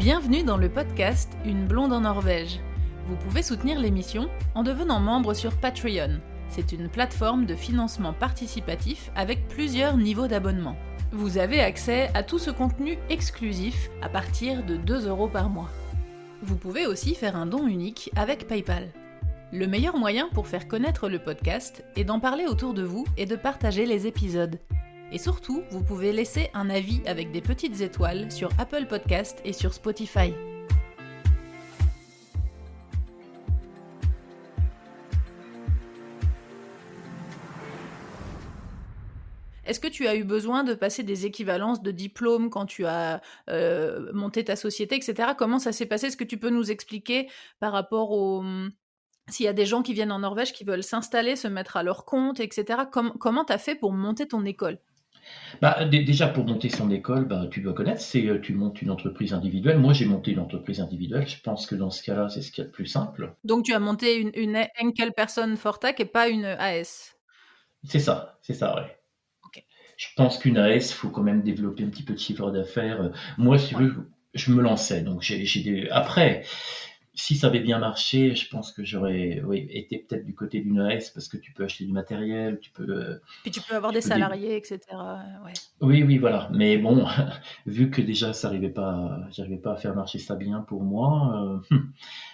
Bienvenue dans le podcast Une blonde en Norvège. Vous pouvez soutenir l'émission en devenant membre sur Patreon. C'est une plateforme de financement participatif avec plusieurs niveaux d'abonnement. Vous avez accès à tout ce contenu exclusif à partir de 2 € par mois. Vous pouvez aussi faire un don unique avec PayPal. Le meilleur moyen pour faire connaître le podcast est d'en parler autour de vous et de partager les épisodes. Et surtout, vous pouvez laisser un avis avec des petites étoiles sur Apple Podcast et sur Spotify. Est-ce que tu as eu besoin de passer des équivalences de diplômes quand tu as monté ta société, etc. Comment ça s'est passé? Est-ce que tu peux nous expliquer par rapport au... S'il y a des gens qui viennent en Norvège qui veulent s'installer, se mettre à leur compte, etc. Comment tu as fait pour monter ton école? Déjà pour monter son école, tu dois connaître, tu montes une entreprise individuelle. Moi, j'ai monté une entreprise individuelle. Je pense que dans ce cas-là, c'est ce qu'il y a de plus simple. Donc tu as monté une Enkel Person Foretak et pas une AS. C'est ça, ouais. Ok. Je pense qu'une AS, faut quand même développer un petit peu de chiffre d'affaires. Moi, si tu veux, je me lançais. Donc après, si ça avait bien marché, je pense que j'aurais été peut-être du côté d'une AS parce que tu peux acheter du matériel, Puis tu peux avoir des salariés, etc. Ouais. Oui, voilà. Mais bon, vu que déjà j'arrivais pas à faire marcher ça bien pour moi,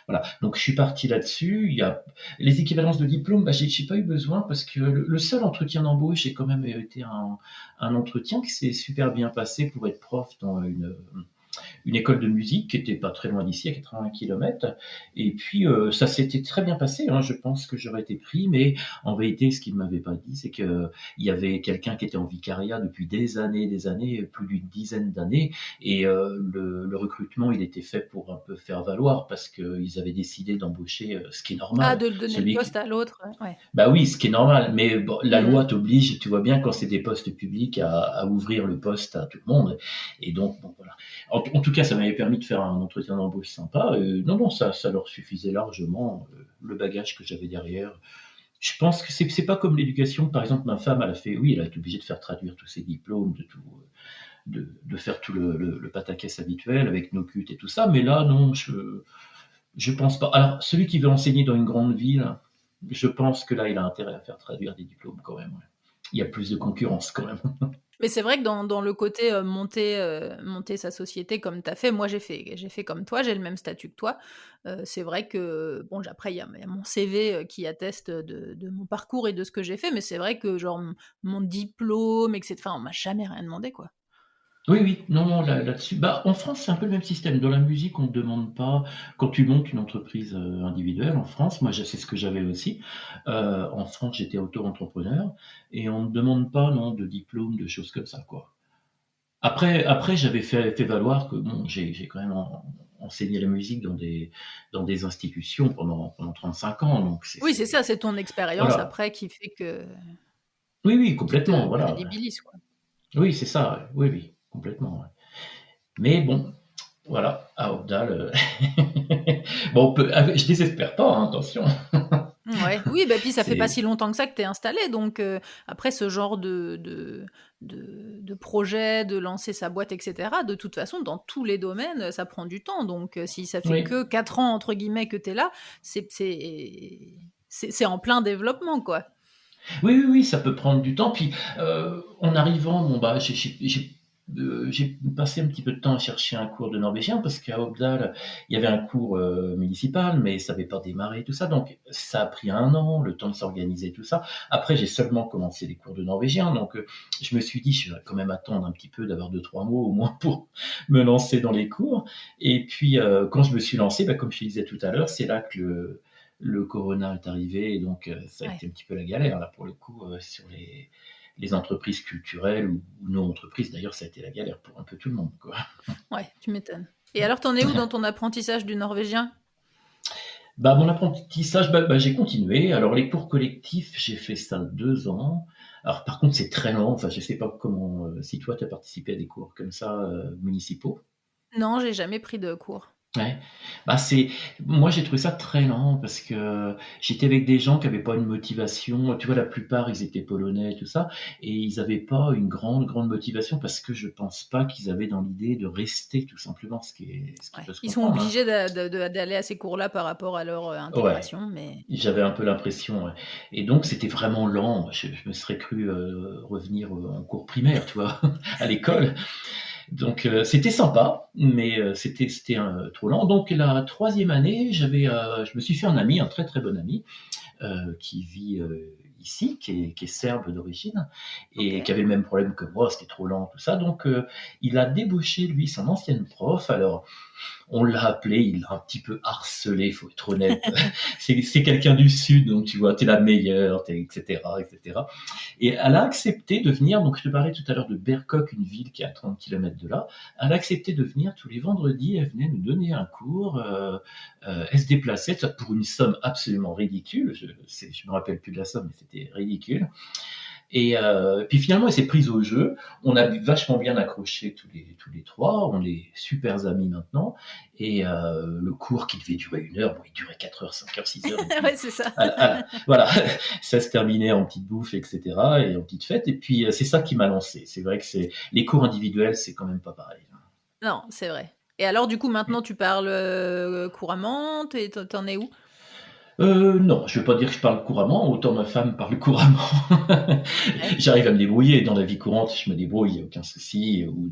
voilà. Donc je suis parti là-dessus. Il y a les équivalences de diplôme, j'ai pas eu besoin parce que le seul entretien d'embauche, j'ai quand même été un entretien qui s'est super bien passé pour être prof dans une école de musique qui était pas très loin d'ici, à 80 km. Et puis, ça s'était très bien passé. Je pense que j'aurais été pris, mais en vérité, ce qu'il ne m'avait pas dit, c'est qu'il y avait quelqu'un qui était en vicariat depuis des années, plus d'une dizaine d'années. Et le recrutement, il était fait pour un peu faire valoir parce qu'ils avaient décidé d'embaucher, ce qui est normal. De donner le poste à l'autre, ouais. Bah oui, ce qui est normal, mais bon, la Mhm. loi t'oblige, tu vois bien quand c'est des postes publics à ouvrir le poste à tout le monde. Et donc, bon, voilà. En tout cas, ça m'avait permis de faire un entretien d'embauche sympa. Non, ça leur suffisait largement, le bagage que j'avais derrière. Je pense que c'est pas comme l'éducation. Par exemple, ma femme, elle a été obligée de faire traduire tous ses diplômes, de faire tout le pataquès habituel avec nos cuts et tout ça. Mais là, non, je pense pas. Alors, celui qui veut enseigner dans une grande ville, je pense que là, il a intérêt à faire traduire des diplômes quand même. Ouais. Il y a plus de concurrence quand même. Mais c'est vrai que dans le côté monter sa société comme tu as fait, moi j'ai fait comme toi, j'ai le même statut que toi. C'est vrai que, bon, après il y a mon CV qui atteste de mon parcours et de ce que j'ai fait, mais c'est vrai que genre mon diplôme, etc. Enfin, on m'a jamais rien demandé, quoi. Oui, non, là-dessus. En France, c'est un peu le même système. Dans la musique, on ne demande pas, quand tu montes une entreprise individuelle en France, moi, c'est ce que j'avais aussi. En France, j'étais auto-entrepreneur et on ne demande pas, non, de diplôme, de choses comme ça, quoi. Après j'avais fait valoir que bon, j'ai quand même enseigné la musique dans des institutions pendant 35 ans, donc Oui, c'est ça, c'est ton expérience voilà. après qui fait Oui, qui te complètement, voilà. crédibilise, quoi. Oui, c'est ça, oui, complètement. Ouais. Mais bon, voilà, à Opdal, bon, je désespère pas, hein, attention. Ouais. Oui, bah, puis ça fait pas C'est si longtemps que ça que tu es installé, donc après ce genre de projet, de lancer sa boîte, etc., de toute façon, dans tous les domaines, ça prend du temps. Donc si ça fait oui. que 4 ans, entre guillemets, que tu es là, c'est en plein développement, quoi. Oui, ça peut prendre du temps. Puis, en arrivant, bon, j'ai passé un petit peu de temps à chercher un cours de norvégien parce qu'à Opdal, il y avait un cours municipal, mais ça n'avait pas démarré, tout ça. Donc, ça a pris 1 an, le temps de s'organiser, tout ça. Après, j'ai seulement commencé les cours de norvégien. Donc, je me suis dit, je vais quand même attendre un petit peu d'avoir 2, 3 mots au moins pour me lancer dans les cours. Et puis, quand je me suis lancé, comme je te disais tout à l'heure, c'est là que le corona est arrivé et donc ça a Ouais. été un petit peu la galère là pour le coup sur les entreprises culturelles ou nos entreprises. D'ailleurs, ça a été la galère pour un peu tout le monde, quoi. Ouais, tu m'étonnes. Et alors, t'en es où dans ton apprentissage du norvégien? Mon apprentissage, j'ai continué. Alors, les cours collectifs, j'ai fait ça 2 ans. Alors, par contre, c'est très lent. Enfin, je sais pas comment, si toi, tu as participé à des cours comme ça, municipaux. Non, j'ai jamais pris de cours. Ouais. Bah, c'est moi, j'ai trouvé ça très lent parce que j'étais avec des gens qui avaient pas une motivation. Tu vois, la plupart, ils étaient polonais, tout ça, et ils avaient pas une grande motivation parce que je pense pas qu'ils avaient dans l'idée de rester, tout simplement, ce qui Ouais. peut se Ils sont comprendre, hein. obligés d'aller à ces cours-là par rapport à leur Ouais. intégration, mais J'avais un peu l'impression, ouais. Et donc c'était vraiment lent. Je me serais cru, revenir, en cours primaire, tu vois? À l'école. Donc c'était sympa, mais c'était trop lent. Donc la troisième année, je me suis fait un ami, un très très bon ami, qui vit ici, qui est serbe d'origine, ok. et qui avait le même problème que moi, c'était trop lent, tout ça. Donc il a débauché, lui, son ancienne prof. Alors on l'a appelé, il l'a un petit peu harcelé, faut être honnête. C'est quelqu'un du Sud, donc tu vois, t'es la meilleure, etc., etc. Et elle a accepté de venir, donc je te parlais tout à l'heure de Bercoq, une ville qui est à 30 km de là. Elle a accepté de venir tous les vendredis, elle venait nous donner un cours, elle se déplaçait pour une somme absolument ridicule, je me rappelle plus de la somme, mais c'était ridicule. Et puis finalement, elle s'est prise au jeu. On a vachement bien accroché tous les trois. On est super amis maintenant. Et le cours qui devait durer 1 heure, bon, il durait 4 heures, 5 heures, 6 heures. Et puis Ouais, c'est ça. voilà, ça se terminait en petite bouffe, etc. Et en petite fête. Et puis c'est ça qui m'a lancé. C'est vrai que les cours individuels, c'est quand même pas pareil. Non, c'est vrai. Et alors, du coup, maintenant, tu parles couramment, t'en es où? Non, je ne veux pas dire que je parle couramment, autant ma femme parle couramment. Ouais. J'arrive à me débrouiller. Dans la vie courante, je me débrouille, il n'y a aucun souci. Ou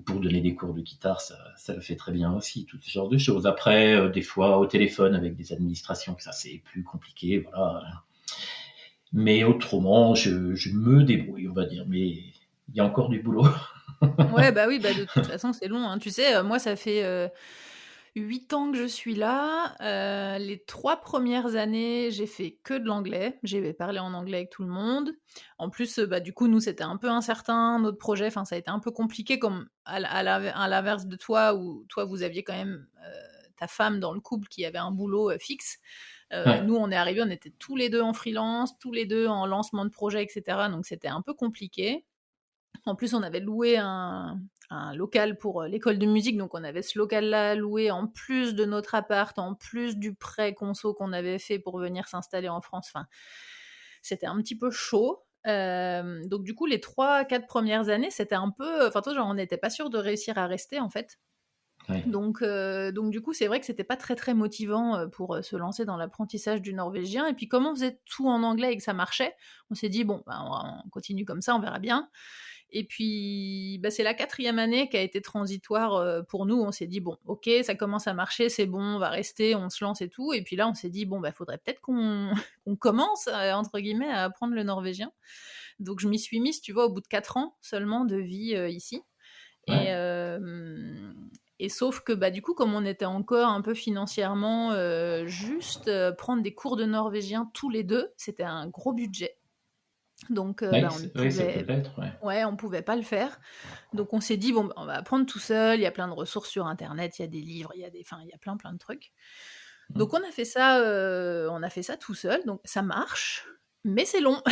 pour donner des cours de guitare, ça le fait très bien aussi, tout ce genre de choses. Après, des fois, au téléphone avec des administrations, ça c'est plus compliqué, voilà. Mais autrement, je me débrouille, on va dire. Mais il y a encore du boulot. Ouais, bah oui, bah de toute façon, c'est long, hein. Tu sais, moi, ça fait 8 ans que je suis là. Les 3 premières années, j'ai fait que de l'anglais. J'ai parlé en anglais avec tout le monde. En plus, bah, du coup, nous, c'était un peu incertain, notre projet. Enfin, ça a été un peu compliqué, comme à l'inverse de toi, où toi, vous aviez quand même ta femme dans le couple qui avait un boulot fixe. Ouais, Nous, on est arrivés, on était tous les deux en freelance, tous les deux en lancement de projet, etc. Donc, c'était un peu compliqué. En plus, on avait loué un local pour l'école de musique, donc on avait ce local-là loué en plus de notre appart, en plus du prêt conso qu'on avait fait pour venir s'installer en France. Enfin, c'était un petit peu chaud. Donc du coup, les 3-4 premières années, c'était un peu... Enfin, toi, genre, on n'était pas sûr de réussir à rester, en fait. ouais. Donc du coup, c'est vrai que c'était pas très très motivant pour se lancer dans l'apprentissage du norvégien. Et puis, comme on faisait tout en anglais et que ça marchait, on s'est dit, bon, bah, on continue comme ça, on verra bien. Et puis, bah, c'est la 4e année qui a été transitoire pour nous. On s'est dit, bon, ok, ça commence à marcher, c'est bon, on va rester, on se lance et tout. Et puis là, on s'est dit, bon, bah, faudrait peut-être qu'on qu'on commence, entre guillemets, à apprendre le norvégien. Donc, je m'y suis mise, tu vois, au bout de 4 ans seulement de vie ici. Et, Ouais. et sauf que, bah, du coup, comme on était encore un peu financièrement juste, prendre des cours de norvégien tous les deux, c'était un gros budget. Donc, Ouais, bah, on ne ouais, ça peut pouvait l'être, ouais. Ouais, on pouvait pas le faire. Donc on s'est dit, bon, bah, on va apprendre tout seul, il y a plein de ressources sur internet, il y a des livres, il y a plein de trucs. Donc on a fait ça tout seul, donc ça marche, mais c'est long.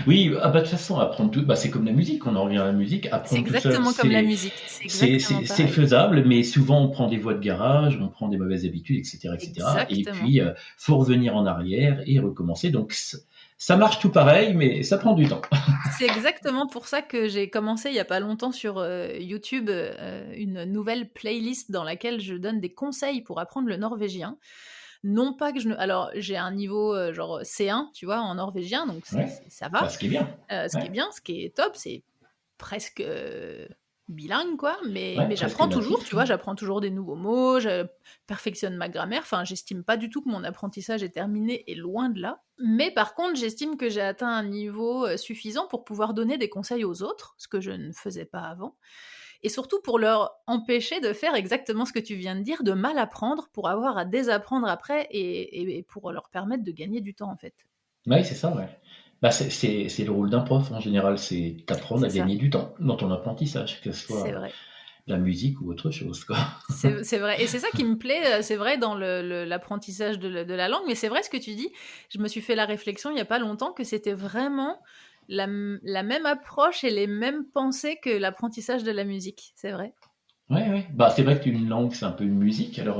Oui, ah bah, de toute façon, apprendre tout, bah, c'est comme la musique, on en revient à la musique, C'est apprendre tout seul, exactement comme la musique, c'est exactement c'est pareil. faisable, mais souvent on prend des voies de garage, on prend des mauvaises habitudes, etc., etc. Et Exactement. puis, faut revenir en arrière et recommencer. Donc, ça marche tout pareil, mais ça prend du temps. C'est exactement pour ça que j'ai commencé il y a pas longtemps sur YouTube une nouvelle playlist dans laquelle je donne des conseils pour apprendre le norvégien. Non pas que je ne... Alors, j'ai un niveau genre C1, tu vois, en norvégien, donc Ouais, ça bah, va. ce qui est bien. Ce qui est Ouais, bien, ce qui est top, c'est presque bilingue, quoi. ouais, Mais presque j'apprends toujours, natif. tu vois, j'apprends toujours des nouveaux mots, je perfectionne ma grammaire. Enfin, j'estime pas du tout que mon apprentissage est terminé, et loin de là. Mais par contre, j'estime que j'ai atteint un niveau suffisant pour pouvoir donner des conseils aux autres, ce que je ne faisais pas avant. Et surtout pour leur empêcher de faire exactement ce que tu viens de dire, de mal apprendre pour avoir à désapprendre après et pour leur permettre de gagner du temps, en fait. Ouais, c'est ça, ouais. Bah, c'est le rôle d'un prof en général, c'est t'apprendre à C'est ça, gagner du temps dans ton apprentissage, que ce c'est soit vrai. la musique ou autre chose, quoi. C'est vrai. Et c'est ça qui me plaît, c'est vrai, dans l'apprentissage de la langue. Mais c'est vrai ce que tu dis. Je me suis fait la réflexion il n'y a pas longtemps que c'était vraiment la même approche et les mêmes pensées que l'apprentissage de la musique. C'est vrai. Ouais, ouais. Bah, c'est vrai qu'une langue, c'est un peu une musique. Alors,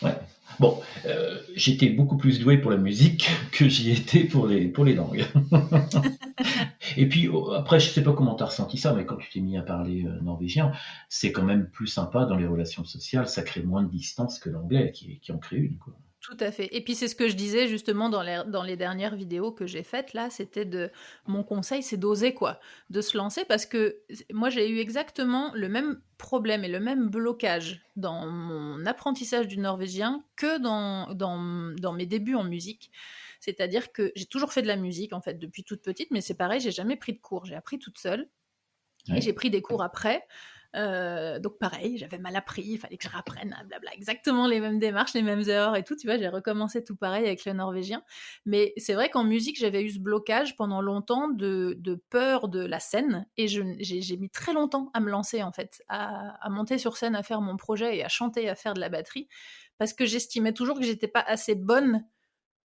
ouais. Bon, j'étais beaucoup plus doué pour la musique que j'y étais pour les langues. Et puis après, je sais pas comment tu as ressenti ça, mais quand tu t'es mis à parler norvégien, c'est quand même plus sympa dans les relations sociales, ça crée moins de distance que l'anglais qui en crée une, quoi. Tout à fait. Et puis c'est ce que je disais justement dans les dernières vidéos que j'ai faites là, c'était de mon conseil, c'est d'oser quoi, de se lancer parce que moi j'ai eu exactement le même problème et le même blocage dans mon apprentissage du norvégien que dans mes débuts en musique. C'est-à-dire que j'ai toujours fait de la musique en fait depuis toute petite, mais c'est pareil, j'ai jamais pris de cours, j'ai appris toute seule. Et j'ai Ouais. pris des cours après. Donc pareil, j'avais mal appris, il fallait que je rapprenne, blabla, exactement les mêmes démarches, les mêmes erreurs et tout. Tu vois, j'ai recommencé tout pareil avec le norvégien. Mais c'est vrai qu'en musique, j'avais eu ce blocage pendant longtemps de peur de la scène. Et j'ai mis très longtemps à me lancer, en fait, à monter sur scène, à faire mon projet et à chanter, à faire de la batterie. Parce que j'estimais toujours que j'étais pas assez bonne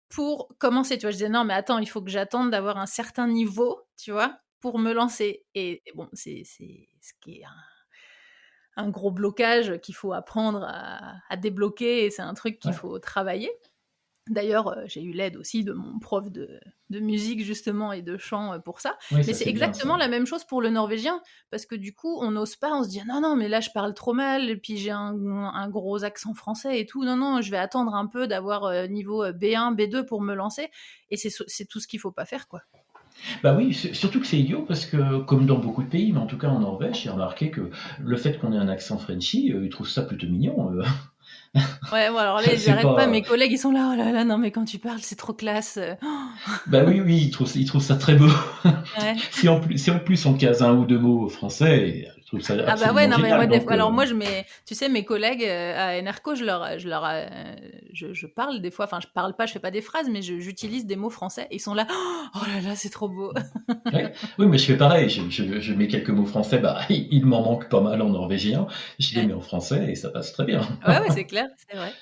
pour commencer, tu vois? Je disais: «Non, mais attends, il faut que j'attende d'avoir un certain niveau», tu vois? Pour me lancer et bon, c'est ce qui est un gros blocage qu'il faut apprendre à débloquer et c'est un truc qu'il Ouais. faut travailler. D'ailleurs, j'ai eu l'aide aussi de mon prof de musique justement et de chant, pour ça. Oui, Mais ça c'est c'est bien ça. exactement la même chose pour le norvégien parce que du coup, on n'ose pas, on se dit: «Non, non, mais là je parle trop mal et puis j'ai un gros accent français et tout. Non, non, je vais attendre un peu d'avoir, niveau, B1, B2 pour me lancer» et c'est tout ce qu'il faut pas faire, quoi. Bah oui, surtout que c'est idiot parce que, comme dans beaucoup de pays, mais en tout cas en Norvège, j'ai remarqué que le fait qu'on ait un accent Frenchy, ils trouvent ça plutôt mignon. Ouais, bon alors là, ils C'est arrêtent pas, pas. mes collègues, ils sont là: «Oh là là, non mais quand tu parles, c'est trop classe, Bah oui, oui, ils trouvent ça très beau. Ouais. Si en plus on case un ou deux mots français, ils trouvent ça Ah bah ouais, absolument non mais moi génial. des Donc, fois, alors moi je mets, tu sais, mes collègues à Enerco, je parle des fois, enfin je parle pas, je fais pas des phrases, mais j'utilise des mots français. Et ils sont là, oh là là, c'est trop beau. ouais. Oui, mais je fais pareil. Je mets quelques mots français. Bah, il m'en manque pas mal en norvégien. Je les Ouais, mets en français et ça passe très bien. ouais, ouais, c'est clair, c'est vrai.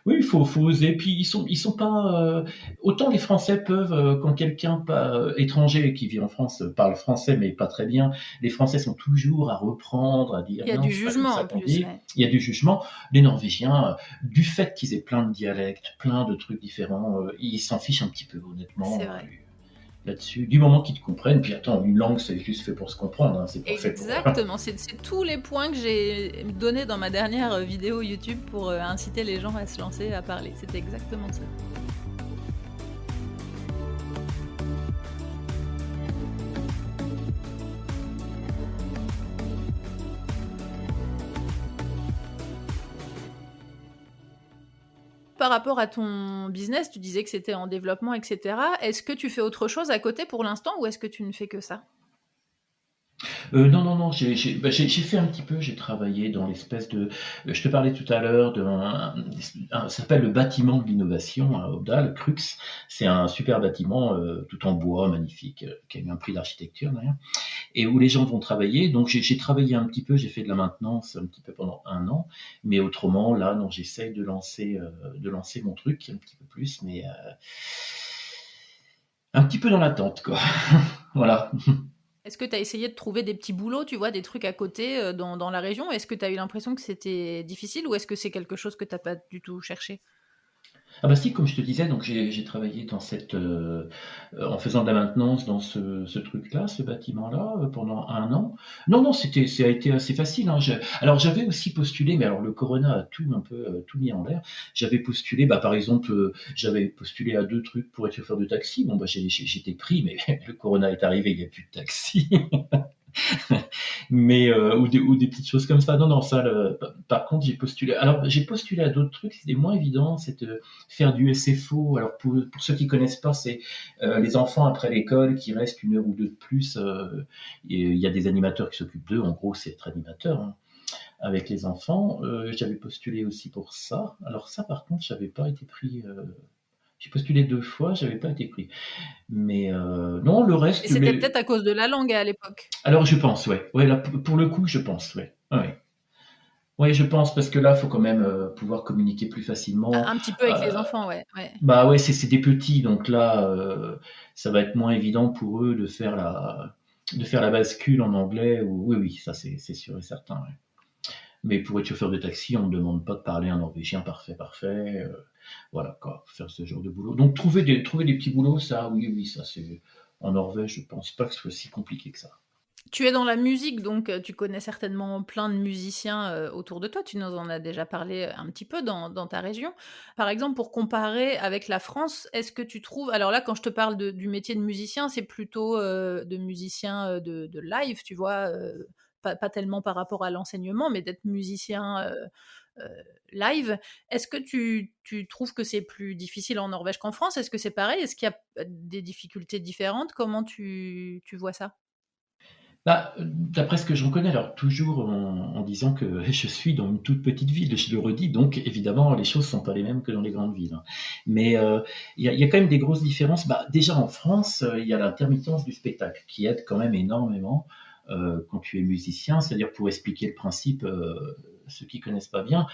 Oui, faut oser. Puis ils sont pas. Autant les Français peuvent, quand quelqu'un pas étranger qui vit en France parle français mais pas très bien, les Français sont toujours à reprendre, à dire Il y a non, du c'est pas comme jugement ça en qu'on plus, dit. ouais. Il y a du jugement. Les Norvégiens, du fait qu'ils aient plein de dialectes, plein de trucs différents, ils s'en fichent un petit peu C'est honnêtement. vrai. Là-dessus, du moment qu'ils te comprennent, puis attends, une langue c'est juste fait pour se comprendre, hein, c'est pas fait pour. Exactement, c'est tous les points que j'ai donnés dans ma dernière vidéo YouTube pour inciter les gens à se lancer, à parler. C'était exactement ça. Par rapport à ton business, tu disais que c'était en développement, etc. Est-ce que tu fais autre chose à côté pour l'instant ou est-ce que tu ne fais que ça? Non, non, non, j'ai fait un petit peu, j'ai travaillé dans l'espèce de. Je te parlais tout à l'heure ça s'appelle le bâtiment de l'innovation à Opdal, Crux. C'est un super bâtiment tout en bois, magnifique, qui a eu un prix d'architecture d'ailleurs, et où les gens vont travailler. Donc j'ai travaillé un petit peu, j'ai fait de la maintenance un petit peu pendant un an, mais autrement, là, non, j'essaye de lancer mon truc un petit peu plus, mais un petit peu dans l'attente, quoi. Voilà. Est-ce que tu as essayé de trouver des petits boulots, tu vois, des trucs à côté dans la région? Est-ce que tu as eu l'impression que c'était difficile ou est-ce que c'est quelque chose que tu n'as pas du tout cherché? Ah bah si, comme je te disais, donc j'ai travaillé en faisant de la maintenance dans ce truc-là, ce bâtiment-là, pendant un an. Non, non, ça a été assez facile, hein. Alors j'avais aussi postulé, mais alors le corona a tout un peu tout mis en l'air. J'avais postulé, bah par exemple, j'avais postulé à deux trucs pour être chauffeur de taxi. Bon bah j'étais pris, mais le corona est arrivé, il n'y a plus de taxi. Mais ou des petites choses comme ça. Non, non, ça. Par contre, j'ai postulé. Alors, j'ai postulé à d'autres trucs. C'était moins évident. C'est de faire du SFO. Alors, pour ceux qui connaissent pas, c'est les enfants après l'école qui restent une heure ou deux de plus. Et il y a des animateurs qui s'occupent d'eux. En gros, c'est être animateur, hein, avec les enfants. J'avais postulé aussi pour ça. Alors ça, par contre, j'avais pas été pris. J'ai postulé deux fois, j'avais pas été pris. Mais non, le Et reste. c'était Mais peut-être à cause de la langue à l'époque. alors je pense, ouais. Ouais, là, pour le coup, je pense, ouais. Ouais. Ouais, je pense parce que là, il faut quand même pouvoir communiquer plus facilement. Un petit peu avec les Euh, enfants, ouais, ouais. Bah ouais, c'est des petits, donc là, ça va être moins évident pour eux de faire la bascule en anglais. Oui, oui, ça c'est sûr et certain. Ouais. Mais pour être chauffeur de taxi, on ne demande pas de parler un norvégien parfait, parfait. Voilà, quoi, faire ce genre de boulot. Donc trouver des petits boulots, ça, oui, oui, ça c'est. En Norvège, je pense pas que ce soit si compliqué que ça. Tu es dans la musique, donc tu connais certainement plein de musiciens, autour de toi. Tu nous en as déjà parlé, un petit peu dans ta région. Par exemple, pour comparer avec la France, est-ce que tu trouves alors là, quand je te parle du métier de musicien, c'est plutôt, de musicien, de live, tu vois? Pas tellement par rapport à l'enseignement, mais d'être musicien, heu, live. Est-ce que tu trouves que c'est plus difficile en Norvège qu'en France? Est-ce que c'est pareil? Est-ce qu'il y a, des difficultés différentes? Comment tu vois ça? Bah, d'après ce que j'en connais, alors toujours en disant que je suis dans une toute petite ville, je le redis, donc évidemment les choses sont pas les mêmes que dans les grandes villes, hein. Mais il y a quand même des grosses différences. Bah, déjà en France, il y a l'intermittence du spectacle qui aide quand même énormément quand tu es musicien. C'est-à-dire pour expliquer le principe, ceux qui connaissent pas bien,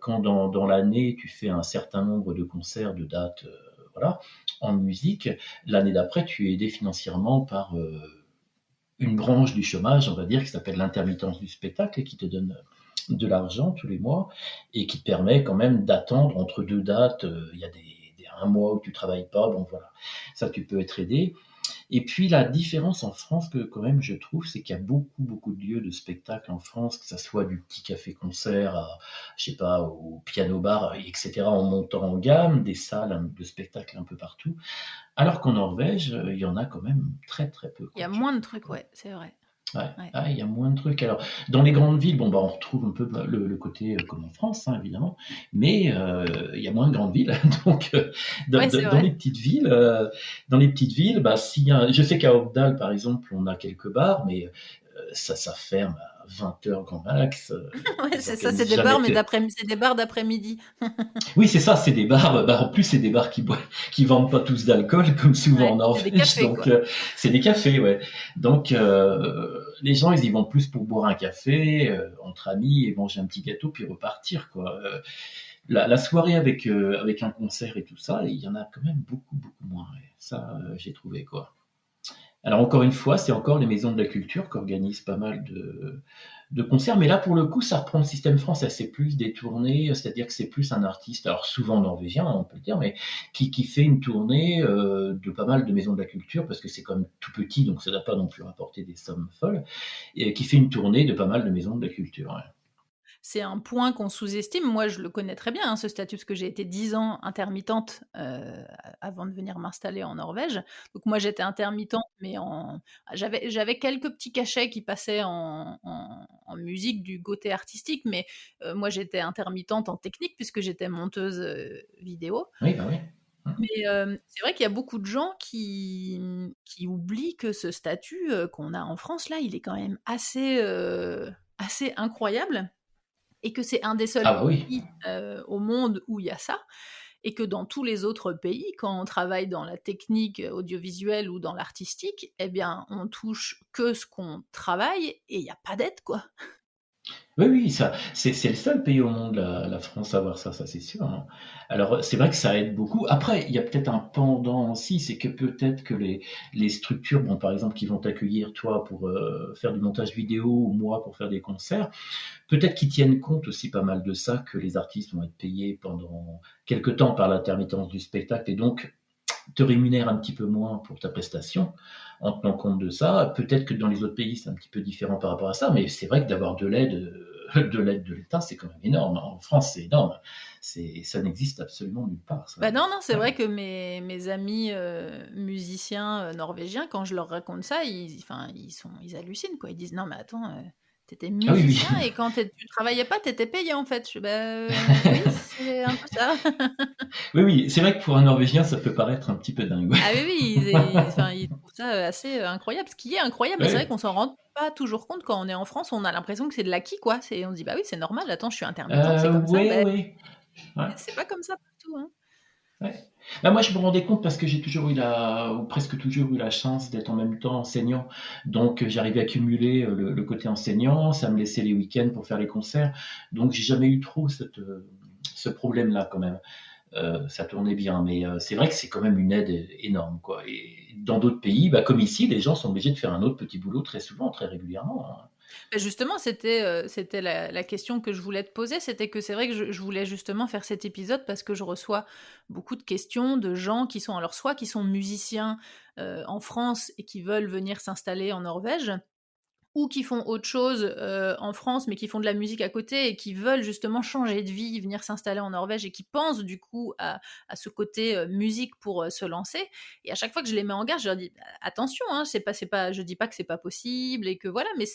quand dans l'année tu fais un certain nombre de concerts, de dates, voilà, en musique, l'année d'après tu es aidé financièrement par une branche du chômage, on va dire, qui s'appelle l'intermittence du spectacle et qui te donne de l'argent tous les mois et qui te permet quand même d'attendre entre deux dates. Il y a un mois où tu travailles pas, bon voilà, ça tu peux être aidé. Et puis la différence en France que quand même je trouve, c'est qu'il y a beaucoup beaucoup de lieux de spectacle en France, que ça soit du petit café-concert à, je sais pas, au piano-bar, etc. en montant en gamme, des salles de spectacle un peu partout. Alors qu'en Norvège, il y en a quand même très très peu, Il y quoi. a moins de trucs, ouais, c'est vrai. Ouais, Ouais. ah, il y a moins de trucs. Alors, dans les grandes villes, bon, bah, on retrouve un peu le côté comme en France, hein, évidemment, mais il y a moins de grandes villes. Donc, Ouais, c'est dans vrai. les petites villes, bah, je sais qu'à Opdal, par exemple, on a quelques bars, mais ça ferme à 20 heures grand max. Ouais, Ils c'est ça, c'est organisent des bars, jamais. mais c'est des bars d'après-midi. Oui, c'est ça, c'est des bars. Bah, en plus, c'est des bars qui vendent pas tous d'alcool, comme souvent en Ouais, c'est des Norvège. cafés, Donc, quoi. c'est des cafés, ouais. Donc, les gens, ils y vont plus pour boire un café entre amis et manger un petit gâteau puis repartir, quoi. La soirée avec un concert et tout ça, il y en a quand même beaucoup, beaucoup moins. Ouais. Ça, j'ai trouvé, quoi. Alors encore une fois, c'est encore les maisons de la culture qui organisent pas mal de concerts, mais là pour le coup, ça reprend le système français. C'est plus des tournées, c'est-à-dire que c'est plus un artiste, alors souvent norvégien, on peut le dire, mais qui fait une tournée de pas mal de maisons de la culture, parce que c'est quand même tout petit, donc ça ne doit pas non plus rapporter des sommes folles, et qui fait une tournée de pas mal de maisons de la culture. Ouais. C'est un point qu'on sous-estime. Moi, je le connais très bien, hein, ce statut, parce que j'ai été 10 ans intermittente, avant de venir m'installer en Norvège. Donc moi, j'étais intermittente, mais j'avais quelques petits cachets qui passaient en musique, du côté artistique, mais moi, j'étais intermittente en technique puisque j'étais monteuse, vidéo. Oui, bah oui. Mais c'est vrai qu'il y a beaucoup de gens qui oublient que ce statut, qu'on a en France, là, il est quand même assez incroyable et que c'est un des seuls Ah bah oui. pays, au monde où il y a ça et que dans tous les autres pays, quand on travaille dans la technique, audiovisuelle ou dans l'artistique, eh bien, on touche que ce qu'on travaille et il y a pas d'aide, quoi. Oui, oui, ça, c'est le seul pays au monde, la France, à avoir ça, ça c'est sûr, hein. Alors, c'est vrai que ça aide beaucoup. Après, il y a peut-être un pendant aussi, c'est que peut-être que les structures, bon, par exemple, qui vont t'accueillir, toi, pour faire du montage vidéo, ou moi, pour faire des concerts, peut-être qu'ils tiennent compte aussi pas mal de ça, que les artistes vont être payés pendant quelque temps par l'intermittence du spectacle, et donc te rémunèrent un petit peu moins pour ta prestation en tenant compte de ça. Peut-être que dans les autres pays, c'est un petit peu différent par rapport à ça, mais c'est vrai que d'avoir de l'aide, de l'aide de l'État, c'est quand même énorme. En France, c'est énorme. Ça n'existe absolument nulle part, ça. Bah, non, non, c'est Ouais. vrai que mes amis, musiciens, norvégiens, quand je leur raconte ça, ils hallucinent, quoi. Ils disent: «Non mais attends, tu Ah oui, oui. musicien et quand tu travaillais pas, t'étais payé en fait». Je fais: «Bah, oui, c'est un peu ça». Oui, oui, c'est vrai que pour un Norvégien, ça peut paraître un petit peu dingue. Ouais. Ah oui, oui, ils trouvent ça, assez, incroyable. Ce qui est incroyable, mais c'est vrai Ouais. qu'on s'en rend pas toujours compte quand on est en France, on a l'impression que c'est de l'acquis, quoi. On se dit: «Bah oui, c'est normal, attends, je suis intermittente, c'est comme ça». Ouais, Beh, ouais. Ouais. c'est pas comme ça partout, hein. Ouais. Bah, moi, je me rendais compte parce que j'ai toujours eu ou presque toujours eu la chance d'être en même temps enseignant. Donc, j'arrivais à cumuler le côté enseignant, ça me laissait les week-ends pour faire les concerts. Donc, j'ai jamais eu trop ce problème-là quand même. Ça tournait bien, mais c'est vrai que c'est quand même une aide énorme, quoi. Et dans d'autres pays, bah, comme ici, les gens sont obligés de faire un autre petit boulot très souvent, très régulièrement, hein. Justement, c'était la question que je voulais te poser, c'était que c'est vrai que je voulais justement faire cet épisode parce que je reçois beaucoup de questions de gens qui sont alors soit qui sont musiciens, en France et qui veulent venir s'installer en Norvège, ou qui font autre chose en France, mais qui font de la musique à côté et qui veulent justement changer de vie, venir s'installer en Norvège et qui pensent du coup à ce côté musique pour se lancer. Et à chaque fois que je les mets en garde, je leur dis attention, hein, c'est pas, je dis pas que c'est pas possible et que voilà, mais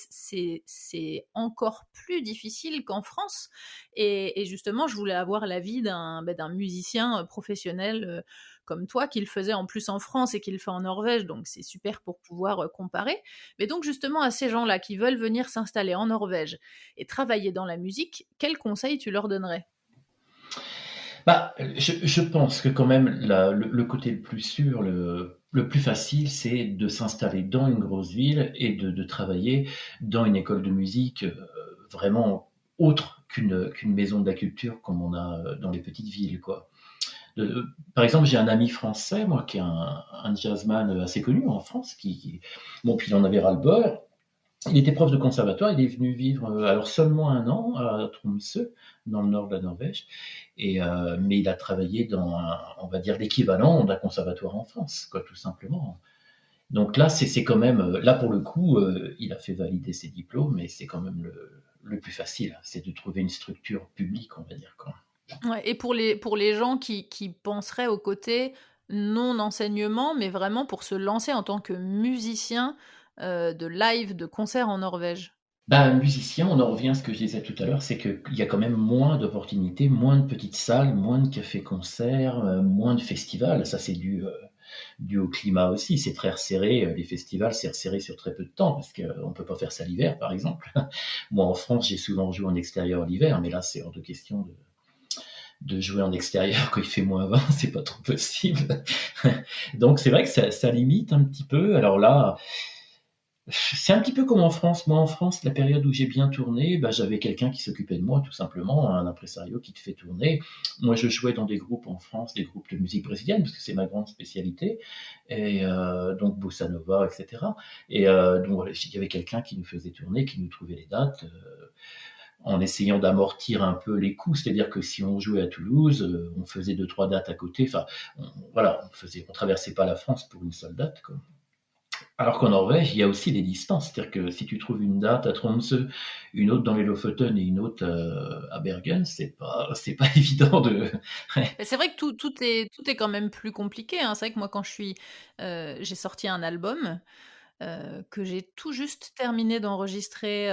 c'est encore plus difficile qu'en France. Et justement, je voulais avoir l'avis d'un musicien professionnel comme toi qui le faisait en plus en France et qui le fait en Norvège, donc c'est super pour pouvoir comparer. Mais donc justement à ces gens-là qui veulent venir s'installer en Norvège et travailler dans la musique, quels conseils tu leur donnerais? Bah, je pense que quand même le côté le plus sûr, le plus facile, c'est de s'installer dans une grosse ville et de travailler dans une école de musique vraiment autre qu'une maison de la culture comme on a dans les petites villes, quoi. Par exemple, j'ai un ami français, moi, qui est un jazzman assez connu en France, bon, puis il en avait ras-le-bol. Il était prof de conservatoire, il est venu vivre alors seulement un an à Tromsø, dans le nord de la Norvège, mais il a travaillé dans, on va dire, l'équivalent d'un conservatoire en France, quoi, tout simplement. Donc là, c'est quand même, là pour le coup, il a fait valider ses diplômes, mais c'est quand même le plus facile, c'est de trouver une structure publique, on va dire, quoi. Ouais, et pour les gens qui penseraient au côté non enseignement, mais vraiment pour se lancer en tant que musicien de live, de concert en Norvège. Ben, musicien, on en revient à ce que je disais tout à l'heure, c'est qu'il y a quand même moins d'opportunités, moins de petites salles, moins de cafés-concerts, moins de festivals. Ça, c'est dû au climat aussi. C'est très resserré. Les festivals, c'est resserré sur très peu de temps parce qu'on ne peut pas faire ça l'hiver, par exemple. Moi, en France, j'ai souvent joué en extérieur l'hiver, mais là, c'est hors de question de jouer en extérieur quand il fait -20, c'est pas trop possible. Donc, c'est vrai que ça limite un petit peu. Alors là, c'est un petit peu comme en France. Moi, en France, la période où j'ai bien tourné, bah, j'avais quelqu'un qui s'occupait de moi, tout simplement, un impresario qui te fait tourner. Moi, je jouais dans des groupes en France, des groupes de musique brésilienne, parce que c'est ma grande spécialité, et donc bossa nova, etc. Et donc, voilà, il y avait quelqu'un qui nous faisait tourner, qui nous trouvait les dates, en essayant d'amortir un peu les coûts. C'est-à-dire que si on jouait à Toulouse, on faisait 2, 3 dates à côté. Enfin, voilà, on traversait pas la France pour une seule date, quoi. Alors qu'en Norvège, il y a aussi des distances. C'est-à-dire que si tu trouves une date à Tromsø, une autre dans les Lofoten et une autre à Bergen, c'est pas évident de. Mais c'est vrai que tout est quand même plus compliqué, hein. C'est vrai que moi quand j'ai sorti un album, que j'ai tout juste terminé d'enregistrer,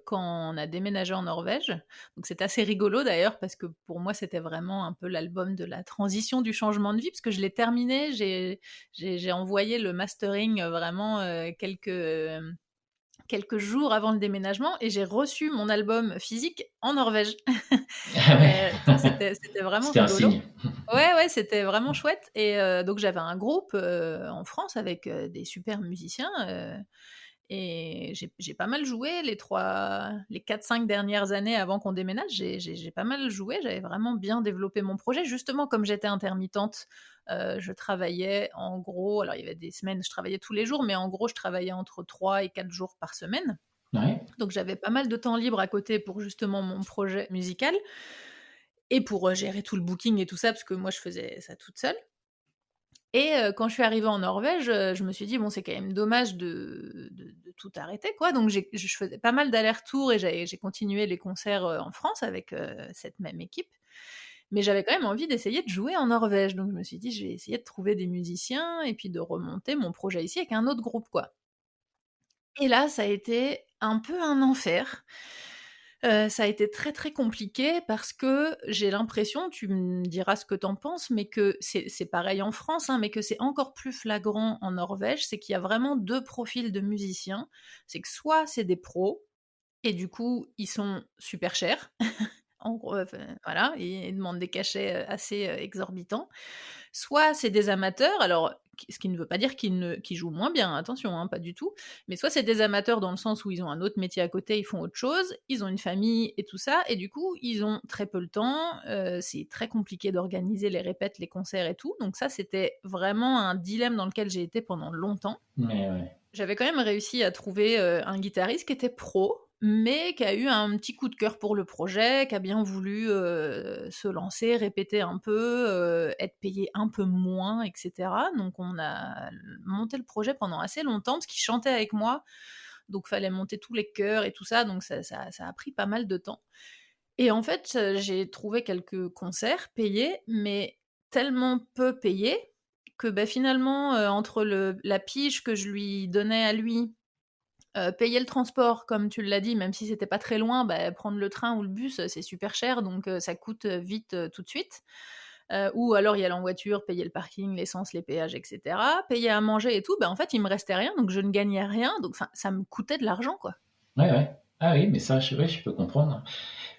quand on a déménagé en Norvège. Donc c'est assez rigolo d'ailleurs parce que pour moi, c'était vraiment un peu l'album de la transition, du changement de vie parce que je l'ai terminé, j'ai envoyé le mastering, vraiment, quelques jours avant le déménagement et j'ai reçu mon album physique en Norvège. Ah Donc ouais. c'était vraiment C'était un rigolo. signe. Ouais, ouais, c'était vraiment chouette et donc j'avais un groupe, en France avec, des super musiciens, et j'ai pas mal joué les 4-5 dernières années avant qu'on déménage. J'ai pas mal joué, j'avais vraiment bien développé mon projet. Justement, comme j'étais intermittente, je travaillais en gros alors il y avait des semaines, je travaillais tous les jours, mais en gros, je travaillais entre 3 et 4 jours par semaine. Ouais. Donc j'avais pas mal de temps libre à côté pour justement mon projet musical et pour, gérer tout le booking et tout ça, parce que moi je faisais ça toute seule. Et quand je suis arrivée en Norvège, je me suis dit: «Bon, c'est quand même dommage de tout arrêter, quoi». Donc je faisais pas mal d'allers-retours et j'ai continué les concerts, en France avec, cette même équipe. Mais j'avais quand même envie d'essayer de jouer en Norvège. Donc je me suis dit: «Je vais essayer de trouver des musiciens et puis de remonter mon projet ici avec un autre groupe, quoi». Et là, ça a été un peu un enfer. Ça a été très, très compliqué parce que j'ai l'impression, tu me diras ce que tu en penses, mais que c'est pareil en France, hein, mais que c'est encore plus flagrant en Norvège, c'est qu'il y a vraiment 2 profils de musiciens. C'est que soit c'est des pros et du coup, ils sont super chers. En gros, voilà, ils demandent des cachets, assez, exorbitants. Soit c'est des amateurs, alors ce qui ne veut pas dire qu'ils jouent moins bien, attention, hein, pas du tout. Mais soit c'est des amateurs dans le sens où ils ont un autre métier à côté, ils font autre chose, ils ont une famille et tout ça, et du coup, ils ont très peu le temps, c'est très compliqué d'organiser les répètes, les concerts et tout. Donc ça, c'était vraiment un dilemme dans lequel j'ai été pendant longtemps. Mais ouais. J'avais quand même réussi à trouver, un guitariste qui était pro, mais qui a eu un petit coup de cœur pour le projet, qui a bien voulu, se lancer, répéter un peu, être payé un peu moins et cetera. Donc on a monté le projet pendant assez longtemps parce qu'il chantait avec moi, donc fallait monter tous les chœurs et tout ça, donc ça a pris pas mal de temps. Et en fait, j'ai trouvé quelques concerts payés, mais tellement peu payés que, bah, finalement, entre la pige que je lui donnais à lui, payer le transport, comme tu l'as dit, même si c'était pas très loin, bah, prendre le train ou le bus, c'est super cher, donc ça coûte vite, tout de suite. Ou alors y aller en voiture, payer le parking, l'essence, les péages et cetera. Payer à manger et tout, bah, en fait, il me restait rien, donc je ne gagnais rien, donc enfin, ça me coûtait de l'argent, quoi. Ouais, ouais. Ah oui, mais ça, ouais, je peux comprendre.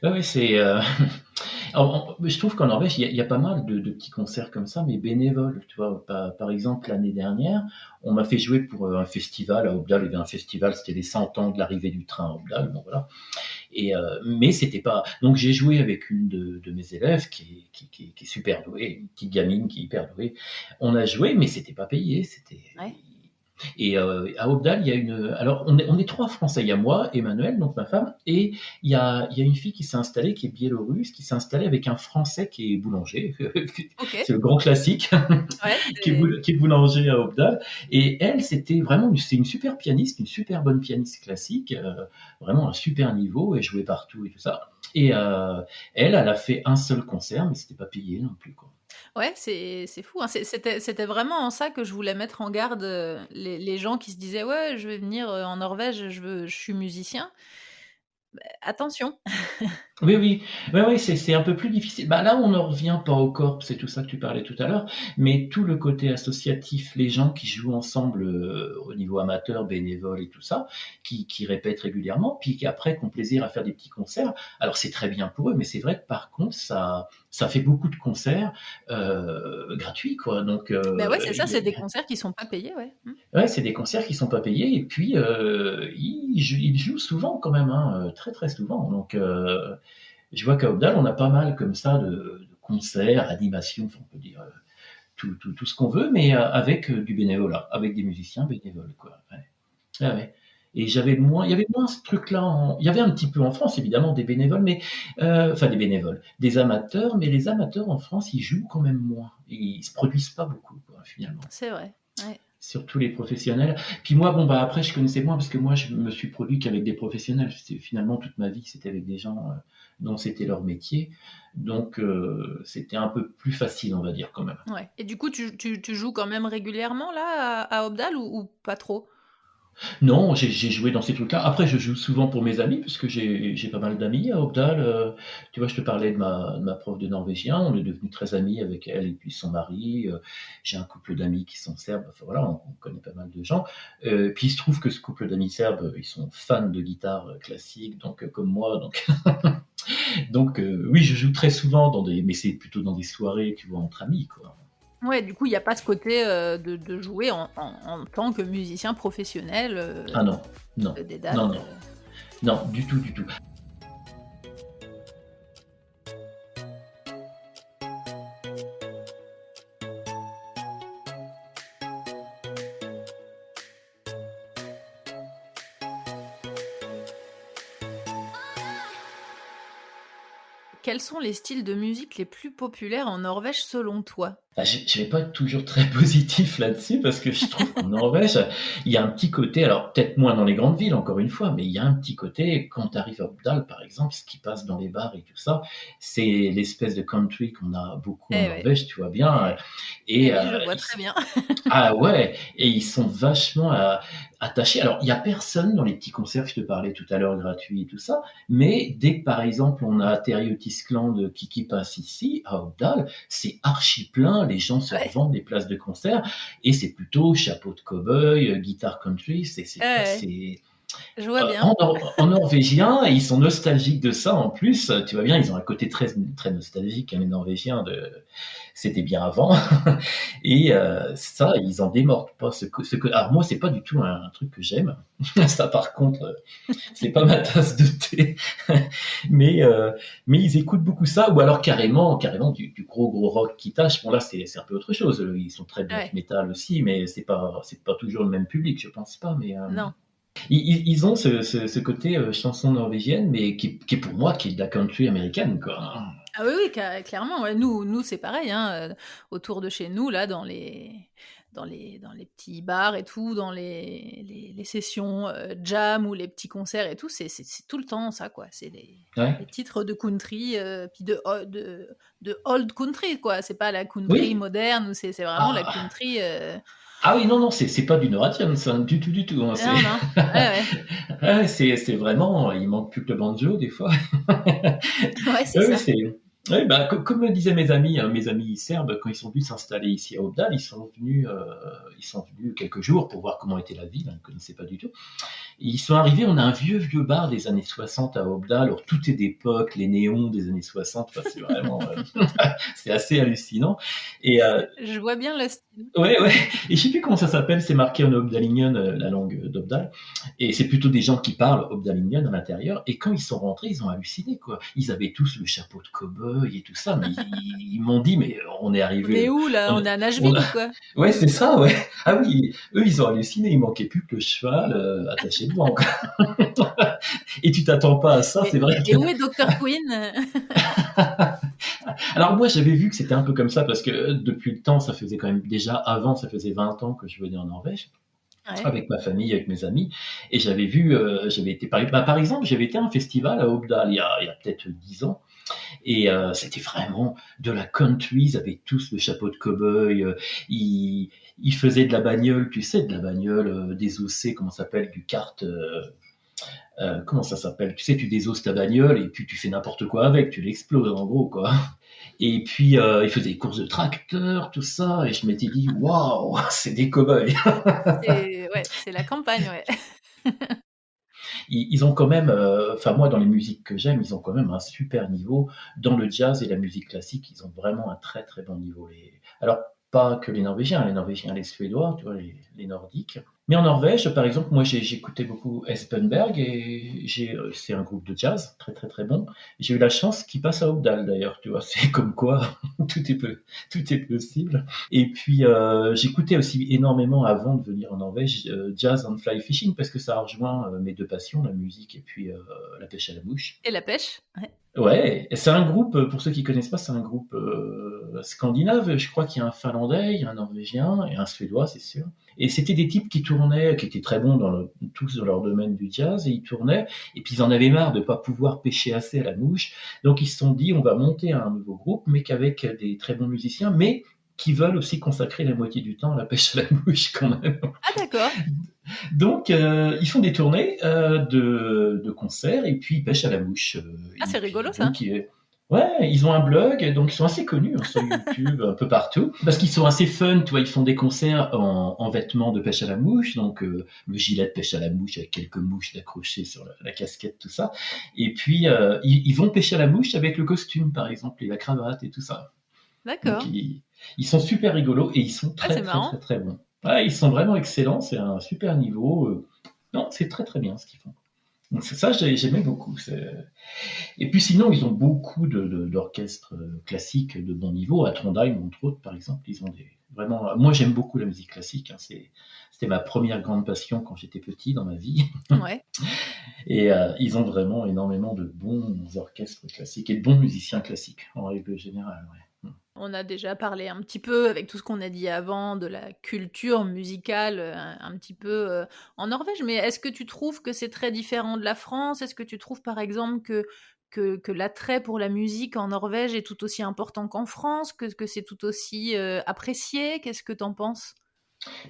Ouais, ouais, c'est. Je trouve qu'en Norvège, il y a pas mal de petits concerts comme ça, mais bénévoles. Tu vois, par exemple, l'année dernière, on m'a fait jouer pour un festival à Obdal. Il y avait un festival, c'était les 100 ans de l'arrivée du train à Obdal. Bon, voilà. Mais c'était pas. Donc j'ai joué avec une de mes élèves qui est super douée, une petite gamine qui est hyper douée. On a joué, mais c'était pas payé. C'était. Ouais. Et à Obdal, il y a une. Alors, on est trois Français. Il y a moi, Emmanuel, donc ma femme, et il y a une fille qui s'est installée, qui est biélorusse, qui s'est installée avec un Français qui est boulanger. OK. C'est le grand classique, Ouais, qui est boulanger à Obdal. Et elle, c'était vraiment, c'est une super pianiste, une super bonne pianiste classique, vraiment un super niveau, et jouait partout et tout ça. Et elle a fait un seul concert, mais c'était pas payé non plus, quoi. ouais, c'est fou, hein. C'était vraiment en ça que je voulais mettre en garde, les gens qui se disaient: «Ouais, je vais venir, en Norvège, je suis musicien». Attention. Oui, oui, ouais, ouais, c'est un peu plus difficile. Bah, là, on en revient pas au corps, c'est tout ça que tu parlais tout à l'heure, mais tout le côté associatif, les gens qui jouent ensemble au niveau amateur, bénévole et tout ça, qui répètent régulièrement, puis qui après qui ont plaisir à faire des petits concerts. Alors c'est très bien pour eux, mais c'est vrai que par contre, ça fait beaucoup de concerts gratuits, quoi. Donc Ben ouais, c'est ça, c'est des concerts qui sont pas payés, ouais. Mmh. ouais, c'est des concerts qui sont pas payés, et puis ils jouent souvent quand même, hein, très très souvent. Donc je vois qu'à Obdal, on a pas mal comme ça de concerts, animations, enfin, on peut dire tout ce qu'on veut, mais avec du bénévolat, avec des musiciens bénévoles, quoi. Ouais. Ah ouais. Et il y avait moins ce truc-là. Il y avait un petit peu en France, évidemment, des bénévoles, mais enfin des bénévoles, des amateurs, mais les amateurs en France, ils jouent quand même moins. Ils se produisent pas beaucoup, quoi, finalement. C'est vrai, ouais. Surtout les professionnels. Puis moi, bon, bah après, je connaissais moins parce que moi, je me suis produit qu'avec des professionnels. Finalement, toute ma vie, c'était avec des gens dont c'était leur métier. Donc, c'était un peu plus facile, on va dire, quand même. Ouais. Et du coup, tu joues quand même régulièrement là à Obdal ou pas trop? Non, j'ai joué dans ces trucs-là. Après, je joue souvent pour mes amis, parce que j'ai pas mal d'amis à Obdal. Tu vois, je te parlais de ma prof de norvégien. On est devenus très amis avec elle et puis son mari. J'ai un couple d'amis qui sont serbes. Enfin voilà, on connaît pas mal de gens. Puis il se trouve que ce couple d'amis serbes, ils sont fans de guitare classique, donc comme moi. Donc, donc oui, je joue très souvent mais c'est plutôt dans des soirées, tu vois, entre amis, quoi. Ouais, du coup, il y a pas ce côté, de jouer en tant que musicien professionnel, Ah non, non, des dates, non, non, non, du tout, du tout. Quels sont les styles de musique les plus populaires en Norvège selon toi? Ah, je vais pas être toujours très positif là-dessus parce que je trouve qu'en Norvège, il y a un petit côté, alors peut-être moins dans les grandes villes encore une fois, mais il y a un petit côté, quand tu arrives à Oppdal par exemple, ce qui passe dans les bars et tout ça, c'est l'espèce de country qu'on a beaucoup en Eh ouais, Norvège, tu vois bien. Et eh oui, je vois très bien. ah ouais, et ils sont vachement attachés. Alors, il y a personne dans les petits concerts que je te parlais tout à l'heure, gratuits et tout ça, mais dès que par exemple on a atterri au Tiscland qui passe ici, à Oppdal, c'est archi plein, les gens se Ouais, revendent des places de concert, et c'est plutôt chapeau de cow-boy, guitare country, c'est ouais, ouais. assez. Je vois En, bien. en norvégien, et ils sont nostalgiques de ça en plus. Tu vois bien, ils ont un côté très, très nostalgique, hein, les Norvégiens, c'était bien avant. Et ça, ils en démordent pas. Alors moi, c'est pas du tout un truc que j'aime. Ça, par contre, c'est pas ma tasse de thé. mais, euh, mais ils écoutent beaucoup ça, ou alors carrément du gros rock qui tâche. Bon là, c'est un peu autre chose. Ils sont très black Ouais, metal aussi, mais c'est pas toujours le même public, je pense pas. Mais non. ils ont ce côté chanson norvégienne, mais qui est pour moi qui est de la country américaine, quoi. Ah oui, oui, clairement. Ouais. Nous c'est pareil. Hein, autour de chez nous, là, dans les petits bars et tout, dans les sessions jam ou les petits concerts et tout, c'est tout le temps ça, quoi. C'est Ouais. les titres de country, puis de old country, quoi. C'est pas la country Oui. moderne, ou c'est vraiment la Ah, country. ah oui, non, non, c'est pas du Noradion, ça, du tout, du tout. Hein, Non, non. Ouais, ouais. ouais, c'est vraiment, il manque plus que le banjo des fois. Ouais, c'est Oui, oui, ça. oui, bah, comme me disaient mes amis serbes, quand ils sont venus s'installer ici à Obdal, ils sont venus quelques jours pour voir comment était la ville, hein, ils ne connaissaient pas du tout. Et ils sont arrivés, on a un vieux bar des années 60 à Obdal, alors tout est d'époque, les néons des années 60, enfin, c'est vraiment, c'est assez hallucinant. Et Je vois bien le style. ouais, ouais. Et je sais plus comment ça s'appelle, c'est marqué en Obdalingen, la langue d'Obdal. Et c'est plutôt des gens qui parlent Obdalingen à l'intérieur. Et quand ils sont rentrés, ils ont halluciné, quoi. Ils avaient tous le chapeau de cow-boy et tout ça, mais ils m'ont dit, mais on est On est arrivé, où, là? on, On est à on Nashville a- ou quoi? ouais, c'est ça, ouais. Ah oui, eux, ils ont halluciné, il manquait plus que le cheval attaché devant, quoi. Et tu t'attends pas à ça, c'est vrai Et que... où est Dr. Queen? Alors moi, j'avais vu que c'était un peu comme ça, parce que depuis le temps, ça faisait quand même déjà, avant, ça faisait 20 ans que je venais en Norvège. Ouais. Avec ma famille, avec mes amis, et j'avais été par exemple, j'avais été à un festival à Obdal il y a peut-être 10 ans, et c'était vraiment de la country. Ils avaient tous le chapeau de cow-boy, ils faisaient de la bagnole, tu sais, de la bagnole désossée, comment ça s'appelle, du kart. Comment ça s'appelle? Tu sais, tu désosses ta bagnole et puis tu fais n'importe quoi avec, tu l'exploses en gros, quoi. Et puis, ils faisaient des courses de tracteurs, tout ça, et je m'étais dit, waouh, c'est des cow-boys. C'est la campagne, ouais. Ils ont quand même, enfin moi dans les musiques que j'aime, ils ont quand même un super niveau. Dans le jazz et la musique classique, ils ont vraiment un très très bon niveau. Alors pas que les Norvégiens, les Suédois, tu vois, les Nordiques. Mais en Norvège, par exemple, moi j'écoutais beaucoup Espenberg, et c'est un groupe de jazz très très très bon. J'ai eu la chance qu'ils passent à Obdal d'ailleurs, tu vois, c'est comme quoi tout est possible. Et puis j'écoutais aussi énormément avant de venir en Norvège jazz and fly fishing, parce que ça rejoint mes deux passions, la musique et puis la pêche à la mouche. Et la pêche? Ouais. Ouais, c'est un groupe, pour ceux qui connaissent pas, c'est un groupe scandinave. Je crois qu'il y a un Finlandais, il y a un Norvégien et un Suédois, c'est sûr. Et c'était des types qui tournaient, qui étaient très bons tous dans leur domaine du jazz, et ils tournaient, et puis ils en avaient marre de pas pouvoir pêcher assez à la mouche. Donc ils se sont dit, on va monter un nouveau groupe, mais qu'avec des très bons musiciens, mais qui veulent aussi consacrer la moitié du temps à la pêche à la mouche quand même. Ah, d'accord. Donc, ils font des tournées de concerts, et puis ils pêchent à la mouche. Ah, Et c'est puis, rigolo, ça. donc, ouais, ils ont un blog, donc ils sont assez connus, hein, sur YouTube, un peu partout, parce qu'ils sont assez fun, tu vois, ils font des concerts en vêtements de pêche à la mouche, donc le gilet de pêche à la mouche avec quelques mouches d'accrocher sur la casquette, tout ça. Et puis, ils vont pêcher à la mouche avec le costume, par exemple, et la cravate et tout ça. Donc, D'accord. ils sont super rigolos, et ils sont Ah, très, c'est très, très, marrant. très bons. Ouais, ils sont vraiment excellents, c'est un super niveau. Non, c'est très, très bien ce qu'ils font. Donc, c'est ça, j'aimais beaucoup. Et puis sinon, ils ont beaucoup d'orchestres classiques de bon niveau. À Trondheim, entre autres, par exemple, ils ont vraiment. Moi, j'aime beaucoup la musique classique, hein. C'était ma première grande passion quand j'étais petit dans ma vie. Ouais. Et ils ont vraiment énormément de bons orchestres classiques et de bons musiciens classiques, en règle générale. Ouais. On a déjà parlé un petit peu, avec tout ce qu'on a dit avant, de la culture musicale, un petit peu en Norvège, mais est-ce que tu trouves que c'est très différent de la France? Est-ce que tu trouves par exemple que l'attrait pour la musique en Norvège est tout aussi important qu'en France, que c'est tout aussi apprécié? Qu'est-ce que t'en penses?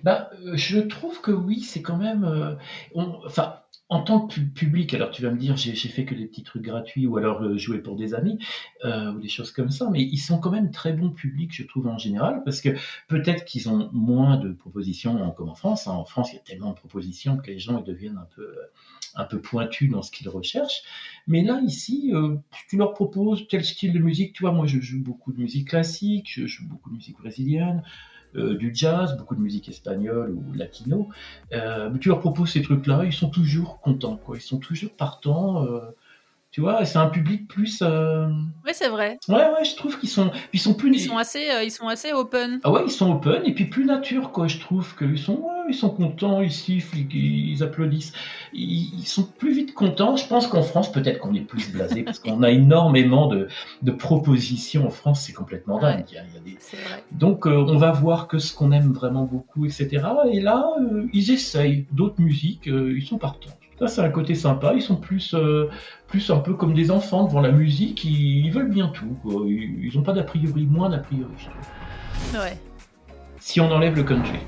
Bah, je trouve que oui, c'est quand même. Enfin, En tant que public, alors tu vas me dire, j'ai fait que des petits trucs gratuits ou alors jouer pour des amis ou des choses comme ça, mais ils sont quand même très bons publics, je trouve en général, parce que peut-être qu'ils ont moins de propositions comme en France. Hein. En France, il y a tellement de propositions que les gens ils deviennent un peu pointus dans ce qu'ils recherchent. Mais là, ici, tu leur proposes tel style de musique. Tu vois, moi, je joue beaucoup de musique classique, je joue beaucoup de musique brésilienne, du jazz, beaucoup de musique espagnole ou latino. Mais tu leur proposes ces trucs-là, ils sont toujours contents, quoi. Ils sont toujours partants. Tu vois, et c'est un public plus. Oui, c'est vrai. Ouais, ouais, je trouve ils sont plus. Ils sont assez open. Ah ouais, ils sont open et puis plus nature, quoi. Je trouve qu'ils sont, ouais, ils sont contents, ils sifflent, ils applaudissent. Ils sont plus vite contents. Je pense qu'en France, peut-être qu'on est plus blasé parce qu'on a énormément de propositions en France. C'est complètement dingue. Ouais, Il y a des... c'est vrai. Donc, on va voir que ce qu'on aime vraiment beaucoup, etc. Et là, ils essayent d'autres musiques. Ils sont partants. Ça, c'est un côté sympa. Ils sont plus un peu comme des enfants devant la musique. Ils veulent bien tout, quoi. Ils n'ont pas d'a priori, moins d'a priori, je trouve. Ouais. Si on enlève le country.